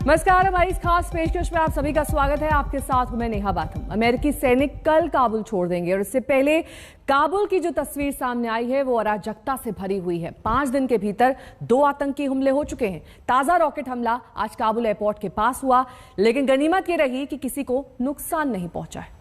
नमस्कार, हमारी इस खास पेशकश में आप सभी का स्वागत है। आपके साथ हूं मैं नेहा बाथम। अमेरिकी सैनिक कल काबुल छोड़ देंगे और इससे पहले काबुल की जो तस्वीर सामने आई है वो अराजकता से भरी हुई है। 5 दिन के भीतर 2 आतंकी हमले हो चुके हैं। ताजा रॉकेट हमला आज काबुल एयरपोर्ट के पास हुआ, लेकिन गनीमत ये रही कि किसी को नुकसान नहीं पहुंचा है।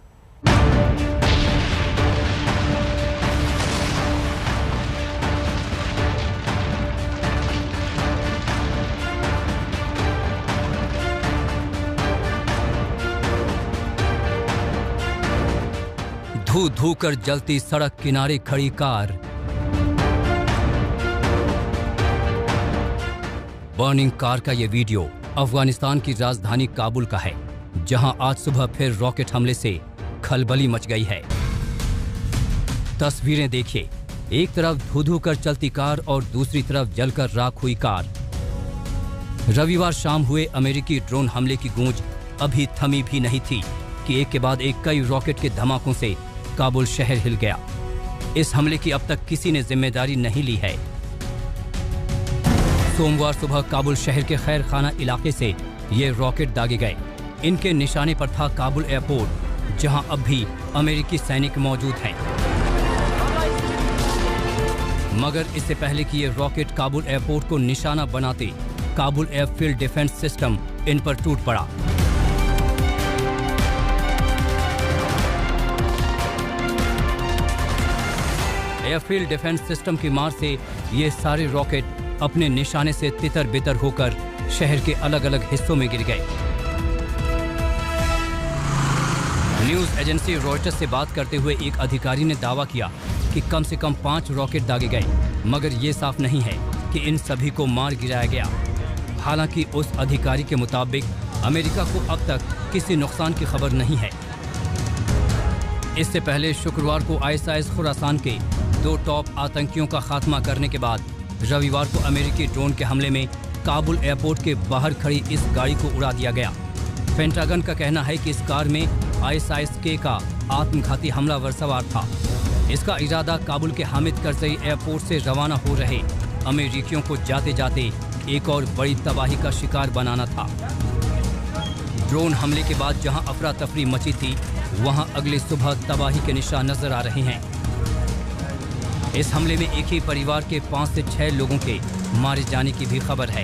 धू धू कर जलती सड़क किनारे खड़ी कार, बर्निंग कार का यह वीडियो अफगानिस्तान की राजधानी काबुल का है, जहां आज सुबह फिर रॉकेट हमले से खलबली मच गई है। तस्वीरें देखिए, एक तरफ धू धू कर चलती कार और दूसरी तरफ जलकर राख हुई कार। रविवार शाम हुए अमेरिकी ड्रोन हमले की गूंज अभी थमी भी नहीं थी कि एक के बाद एक कई रॉकेट के धमाकों से काबुल शहर हिल गया। इस हमले की अब तक किसी ने जिम्मेदारी नहीं ली है। सोमवार सुबह काबुल शहर के खैर खाना इलाके से ये रॉकेट दागे गए। इनके निशाने पर था काबुल एयरपोर्ट, जहां अब भी अमेरिकी सैनिक मौजूद हैं। मगर इससे पहले कि ये रॉकेट काबुल एयरपोर्ट को निशाना बनाते, Kabul airfield defence system in पर टूट पड़ा। एयरफील्ड डिफेंस सिस्टम की मार से ये सारे रॉकेट अपने निशाने से तितर बितर होकर शहर के अलग अलग हिस्सों में गिर गए। न्यूज एजेंसी रॉयटर्स से बात करते हुए एक अधिकारी ने दावा किया कि कम से कम 5 रॉकेट दागे गए, मगर ये साफ नहीं है कि इन सभी को मार गिराया गया। हालांकि उस अधिकारी के मुताबिक अमेरिका को अब तक किसी नुकसान की खबर नहीं है। इससे पहले शुक्रवार को आईएसआईएस खुरासान के 2 टॉप आतंकियों का खात्मा करने के बाद रविवार को अमेरिकी ड्रोन के हमले में काबुल एयरपोर्ट के बाहर खड़ी इस गाड़ी को उड़ा दिया गया। पेंटागन का कहना है कि इस कार में आईएसआईएस का आत्मघाती हमलावर सवार था। इसका इरादा काबुल के हामिद करजई एयरपोर्ट से रवाना हो रहे अमेरिकियों को जाते जाते एक और बड़ी तबाही का शिकार बनाना था। ड्रोन हमले के बाद जहां अफरा तफरी मची थी, वहां अगली सुबह तबाही के निशान नजर आ रहे हैं। इस हमले में एक ही परिवार के 5 से 6 लोगों के मारे जाने की भी खबर है।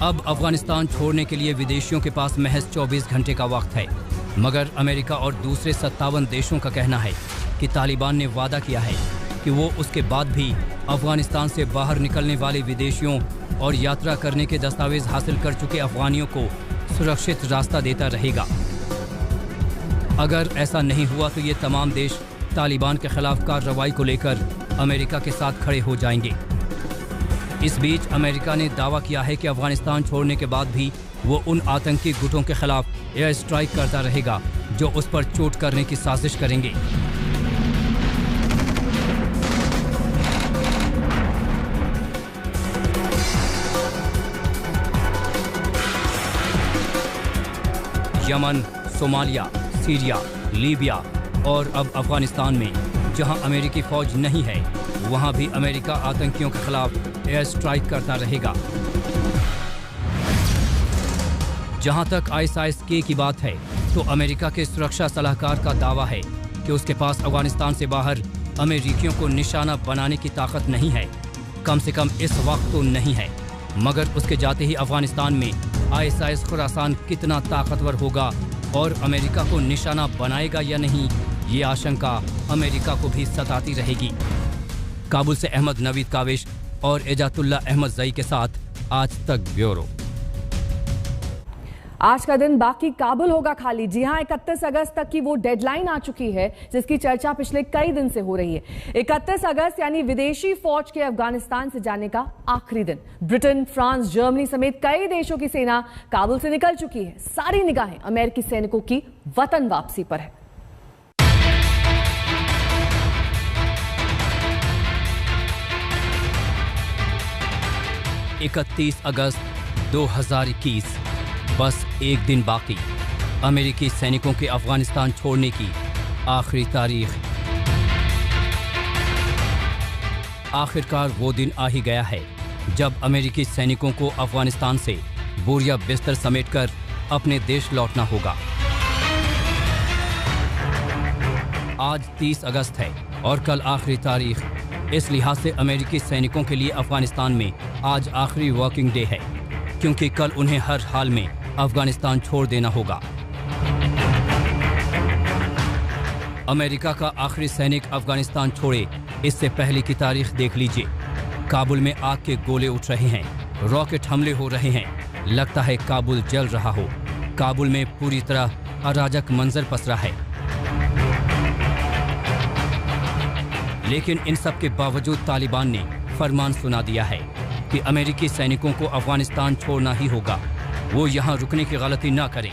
अब अफगानिस्तान छोड़ने के लिए विदेशियों के पास महज 24 घंटे का वक्त है, मगर अमेरिका और दूसरे 57 देशों का कहना है कि तालिबान ने वादा किया है कि वो उसके बाद भी अफगानिस्तान से बाहर निकलने वाले विदेशियों और यात्रा करने के दस्तावेज हासिल कर चुके अफगानियों को सुरक्षित रास्ता देता रहेगा। अगर ऐसा नहीं हुआ तो ये तमाम देश तालिबान के खिलाफ कार्रवाई को लेकर अमेरिका के साथ खड़े हो जाएंगे। इस बीच अमेरिका ने दावा किया है कि अफगानिस्तान छोड़ने के बाद भी वो उन आतंकी गुटों के खिलाफ एयर स्ट्राइक करता रहेगा जो उस पर चोट करने की साजिश करेंगे। यमन, सोमालिया, सीरिया, लीबिया और अब अफगानिस्तान में जहां अमेरिकी फौज नहीं है, वहां भी अमेरिका आतंकियों के खिलाफ एयर स्ट्राइक करता रहेगा। जहां तक आईएसआईएस की बात है, तो अमेरिका के सुरक्षा सलाहकार का दावा है कि उसके पास अफगानिस्तान से बाहर अमेरिकियों को निशाना बनाने की ताकत नहीं है, कम से कम इस वक्त तो नहीं है। मगर उसके जाते ही अफगानिस्तान में आईएसआईएस खुरासान कितना ताकतवर होगा और अमेरिका को निशाना बनाएगा या नहीं, ये आशंका अमेरिका को भी सताती रहेगी। काबुल से अहमद नवीद काविश और एजातुल्ला अहमद जई के साथ आज तक ब्यूरो। आज का दिन बाकी काबुल होगा खाली। जी हां, 31 अगस्त तक की वो डेडलाइन आ चुकी है जिसकी चर्चा पिछले कई दिन से हो रही है। 31 अगस्त यानी विदेशी फौज के अफगानिस्तान से जाने का आखिरी दिन। ब्रिटेन, फ्रांस, जर्मनी समेत कई देशों की सेना काबुल से निकल चुकी है। सारी निगाहें अमेरिकी सैनिकों की वतन वापसी पर है। 31 अगस्त 2021 बस एक दिन बाकी। अमेरिकी सैनिकों के अफगानिस्तान छोड़ने की आखिरी तारीख। आखिरकार वो दिन आ ही गया है जब अमेरिकी सैनिकों को अफगानिस्तान से बोरिया बिस्तर समेटकर अपने देश लौटना होगा। आज 30 अगस्त है और कल आखिरी तारीख। इस लिहाज से अमेरिकी सैनिकों के लिए अफगानिस्तान में आज आखिरी वर्किंग डे है, क्योंकि कल उन्हें हर हाल में अफगानिस्तान छोड़ देना होगा। अमेरिका का आखिरी सैनिक अफगानिस्तान छोड़े इससे पहले की तारीख देख लीजिए। काबुल में आग के गोले उठ रहे हैं, रॉकेट हमले हो रहे हैं, लगता है काबुल जल रहा हो। काबुल में पूरी तरह अराजक मंजर पसरा है। लेकिन इन सब के बावजूद तालिबान ने फरमान सुना दिया है कि अमेरिकी सैनिकों को अफगानिस्तान छोड़ना ही होगा, वो यहाँ रुकने की गलती ना करें।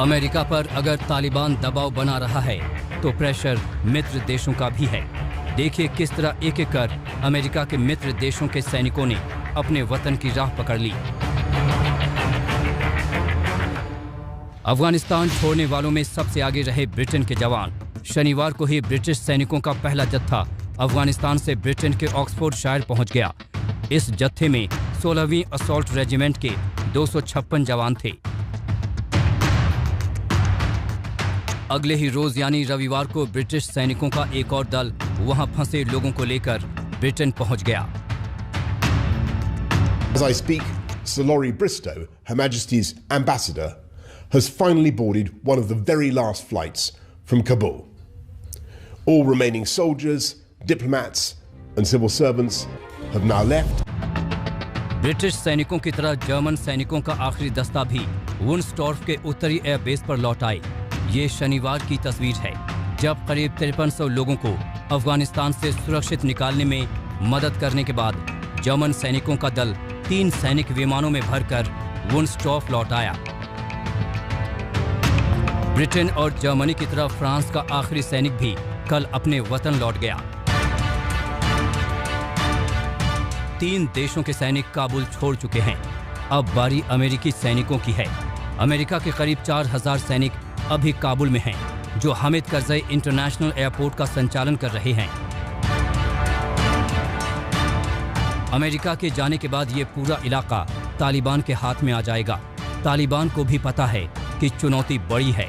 अमेरिका पर अगर तालिबान दबाव बना रहा है तो प्रेशर मित्र देशों का भी है। देखिए किस तरह एक एक कर अमेरिका के मित्र देशों के सैनिकों ने अपने वतन की राह पकड़ ली। अफगानिस्तान छोड़ने वालों में सबसे आगे रहे ब्रिटेन के जवान। शनिवार को ही ब्रिटिश सैनिकों का पहला जत्था अफगानिस्तान से ब्रिटेन के ऑक्सफोर्डशायर पहुंच गया। इस जत्थे में 16वीं असॉल्ट रेजिमेंट के 256 जवान थे। अगले ही रोज यानी रविवार को ब्रिटिश सैनिकों का एक और दल वहां फंसे लोगों को लेकर ब्रिटेन पहुंच गया। As I speak, Sir Laurie Bristow, Her Majesty's ambassador, has finally boarded one of the very last flights from Kabul. All remaining soldiers, diplomats and civil servants have now left. British सैनिकों की तरह German सैनिकों का आखिरी दस्ता भी वुनस्टॉर्फ के उत्तरी एयरबेस पर लौट आए। ये शनिवार की तस्वीर है जब करीब 5300 लोगों को अफगानिस्तान से सुरक्षित निकालने में मदद करने के बाद जर्मन सैनिकों का दल 3 सैनिक विमानों में भरकर वुनस्टॉर्फ लौट आया। ब्रिटेन और जर्मनी की तरफ फ्रांस का आखिरी सैनिक भी कल अपने वतन लौट गया। 3 देशों के सैनिक काबुल छोड़ चुके हैं। अब बारी अमेरिकी सैनिकों की है। अमेरिका के करीब 4000 सैनिक अभी काबुल में हैं, जो हामिद करज़ई इंटरनेशनल एयरपोर्ट का संचालन कर रहे हैं। अमेरिका के जाने के बाद ये पूरा इलाका तालिबान के हाथ में आ जाएगा। तालिबान को भी पता है कि चुनौती बड़ी है।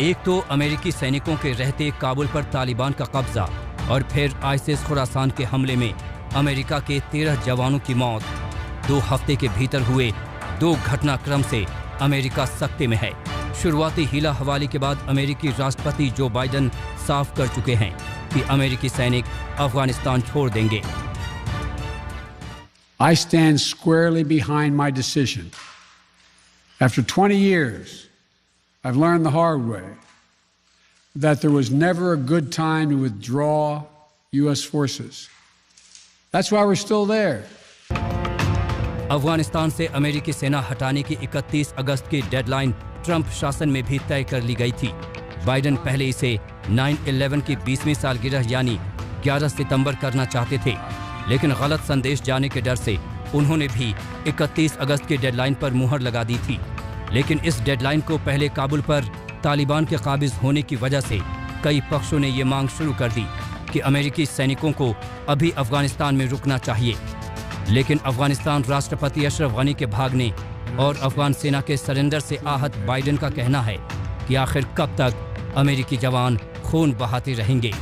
एक तो अमेरिकी सैनिकों के रहते काबुल पर तालिबान का कब्जा और फिर आईसिस खुरासान के हमले में अमेरिका के 13 जवानों की मौत। 2 हफ्ते के भीतर हुए 2 घटनाक्रम से अमेरिका सख्ते में है। शुरुआती हीला हवाले के बाद अमेरिकी राष्ट्रपति जो बाइडेन साफ कर चुके हैं कि अमेरिकी सैनिक अफगानिस्तान छोड़ देंगे। I stand squarely behind my decision. After 20 years, I've learned the hard way that there was never a good time to withdraw U.S. forces. That's why we're still there. Afghanistan से अमेरिकी सेना हटाने की 31 अगस्त की डेडलाइन ट्रंप शासन में भी तय कर ली गई थी। बाइडेन पहले इसे 9/11 की 20वीं सालगिरह यानी 11 सितंबर करना चाहते थे, लेकिन गलत संदेश जाने के डर से उन्होंने भी 31 अगस्त की डेडलाइन पर मुहर लगा दी थी। लेकिन इस डेडलाइन को पहले काबुल पर तालिबान के काबिज होने की वजह से कई पक्षों ने ये मांग शुरू कर दी कि अमेरिकी सैनिकों को अभी अफगानिस्तान में रुकना चाहिए। लेकिन अफगानिस्तान राष्ट्रपति अशरफ गनी के भागने और अफगान सेना के सरेंडर से आहत बाइडेन का कहना है कि आखिर कब तक अमेरिकी जवान खून बहाते रहेंगे।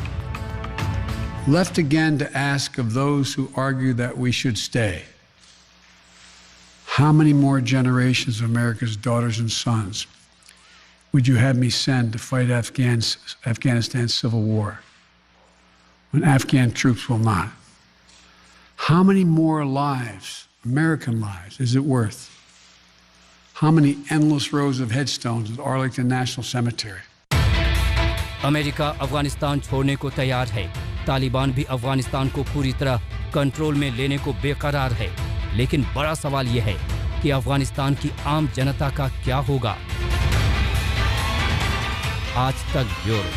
Left again to ask of those who argue that we should stay. How many more generations of America's daughters and sons would you have me send to fight Afghanistan's civil war when Afghan troops will not? How many more lives, American lives, is it worth? How many endless rows of headstones at Arlington National Cemetery? America Afghanistan छोड़ने को तैयार है। तालिबान भी अफगानिस्तान को पूरी तरह control में लेने को बेकरार है। लेकिन बड़ा सवाल यह है कि अफगानिस्तान की आम जनता का क्या होगा। आज तक ब्यूरो।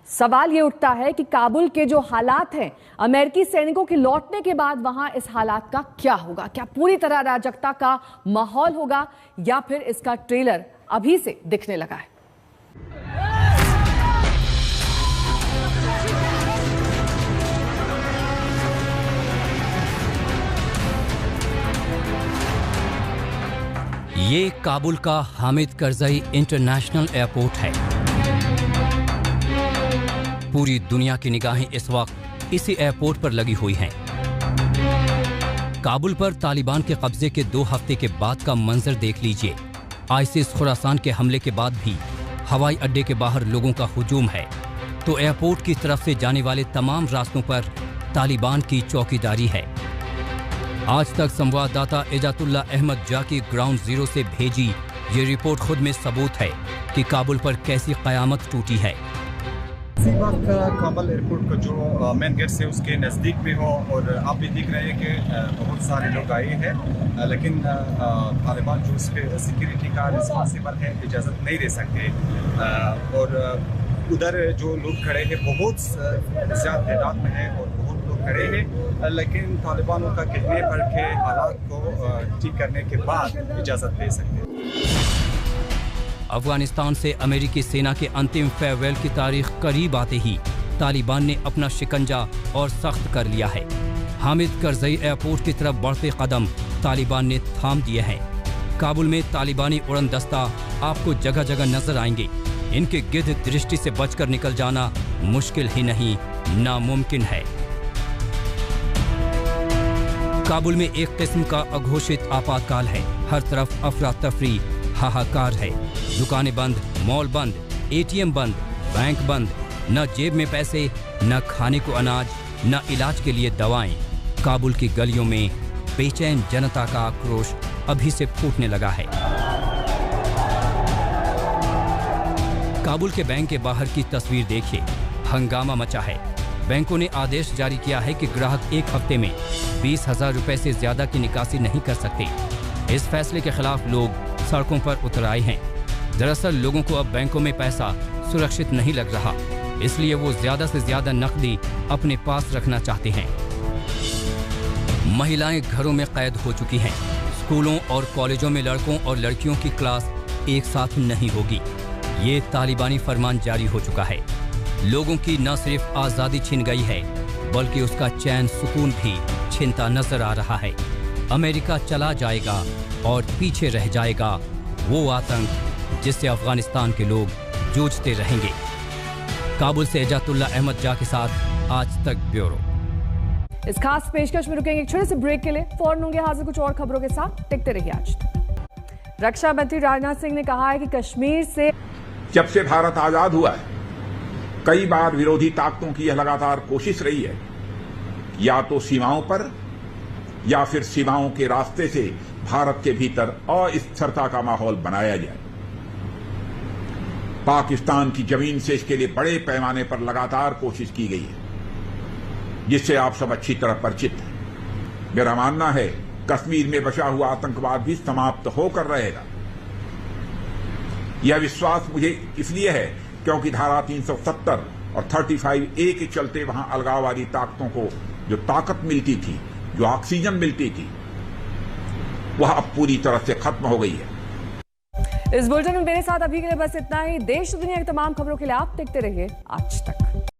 सवाल ये उठता है कि काबुल के जो हालात हैं, अमेरिकी सैनिकों के लौटने के बाद वहां इस हालात का क्या होगा? क्या पूरी तरह अराजकता का माहौल होगा या फिर इसका ट्रेलर अभी से दिखने लगा है? ये काबुल का हामिद करजई इंटरनेशनल एयरपोर्ट है। पूरी दुनिया की निगाहें इस वक्त इसी एयरपोर्ट पर लगी हुई हैं। काबुल पर तालिबान के कब्जे के 2 हफ्ते के बाद का मंजर देख लीजिए। आईसिस खुरासान के हमले के बाद भी हवाई अड्डे के बाहर लोगों का हुजूम है, तो एयरपोर्ट की तरफ से जाने वाले तमाम रास्तों पर तालिबान की चौकीदारी है। आज तक संवाददाता एजातुल्ला अहमद जाकी ग्राउंड जीरो से भेजी ये रिपोर्ट खुद में सबूत है कि काबुल पर कैसी कयामत टूटी है। इसी वक्त काबुल एयरपोर्ट का जो मेन गेट है उसके नज़दीक भी हो और आप भी दिख रहे हैं कि बहुत सारे लोग आए हैं, लेकिन तालिबान जो उस पर सिक्योरिटी का रिस्पॉन्सिबल है इजाज़त नहीं दे सकते। और उधर जो लोग खड़े हैं बहुत ज़्यादा तादाद में है और बहुत लोग खड़े हैं, लेकिन तालिबानों का कहने पर के हालात को ठीक करने के बाद इजाज़त दे सकते हैं। अफगानिस्तान से अमेरिकी सेना के अंतिम फेयरवेल की तारीख करीब आते ही तालिबान ने अपना शिकंजा और सख्त कर लिया है। हामिद करजई एयरपोर्ट की तरफ बढ़ते कदम तालिबान ने थाम दिए हैं। काबुल में तालिबानी उड़न दस्ता आपको जगह जगह नजर आएंगे। इनके गिद्ध दृष्टि से बचकर निकल जाना मुश्किल ही नहीं, नामुमकिन है। काबुल में एक किस्म का अघोषित आपातकाल है। हर तरफ अफरा तफरी, हाहाकार है। दुकानें बंद, मॉल बंद, एटीएम बंद, बैंक बंद, न जेब में पैसे, न खाने को अनाज, न इलाज के लिए दवाएं। काबुल की गलियों में बेचैन जनता का आक्रोश अभी से फूटने लगा है। काबुल के बैंक के बाहर की तस्वीर देखिए, हंगामा मचा है। बैंकों ने आदेश जारी किया है कि ग्राहक 1 हफ्ते में 20,000 रुपए से ज्यादा की निकासी नहीं कर सकते। इस फैसले के खिलाफ लोग सड़कों पर उतर आए हैं। दरअसल लोगों को अब बैंकों में पैसा सुरक्षित नहीं लग रहा, इसलिए वो ज्यादा से ज्यादा नकदी अपने पास रखना चाहते हैं। महिलाएं घरों में कैद हो चुकी हैं। स्कूलों और कॉलेजों में लड़कों और लड़कियों की क्लास एक साथ नहीं होगी। ये तालिबानी फरमान जारी हो चुका है। लोगों की न सिर्फ आज़ादी छिन गई है, बल्कि उसका चैन सुकून भी छिनता नजर आ रहा है। अमेरिका चला जाएगा और पीछे रह जाएगा वो आतंक जिससे अफगानिस्तान के लोग जूझते रहेंगे। काबुल से एजातुल्ला अहमद जा के साथ आज तक ब्यूरो। इस खास पेशकश में रुकेंगे एक छोटे से ब्रेक के लिए। फौरन होंगे हाजिर कुछ और खबरों के साथ। टिकते रहिए आज तक। रक्षा मंत्री राजनाथ सिंह ने कहा है कि कश्मीर से जब से भारत आजाद हुआ है, कई बार विरोधी ताकतों की यह लगातार कोशिश रही है या तो सीमाओं पर या फिर सीमाओं के रास्ते से भारत के भीतर अस्थिरता का माहौल बनाया जाए। पाकिस्तान की जमीन से इसके लिए बड़े पैमाने पर लगातार कोशिश की गई है, जिससे आप सब अच्छी तरह परिचित हैं। मेरा मानना है कश्मीर में बचा हुआ आतंकवाद भी समाप्त होकर रहेगा। यह विश्वास मुझे इसलिए है क्योंकि धारा 370 और 35A के चलते वहां अलगाववादी ताकतों को जो ताकत मिलती थी, जो ऑक्सीजन मिलती थी, वह अब पूरी तरह से खत्म हो गई है। इस बुलेटिन में मेरे साथ अभी के लिए बस इतना ही। देश दुनिया की तमाम खबरों के लिए आप देखते रहिए आज तक।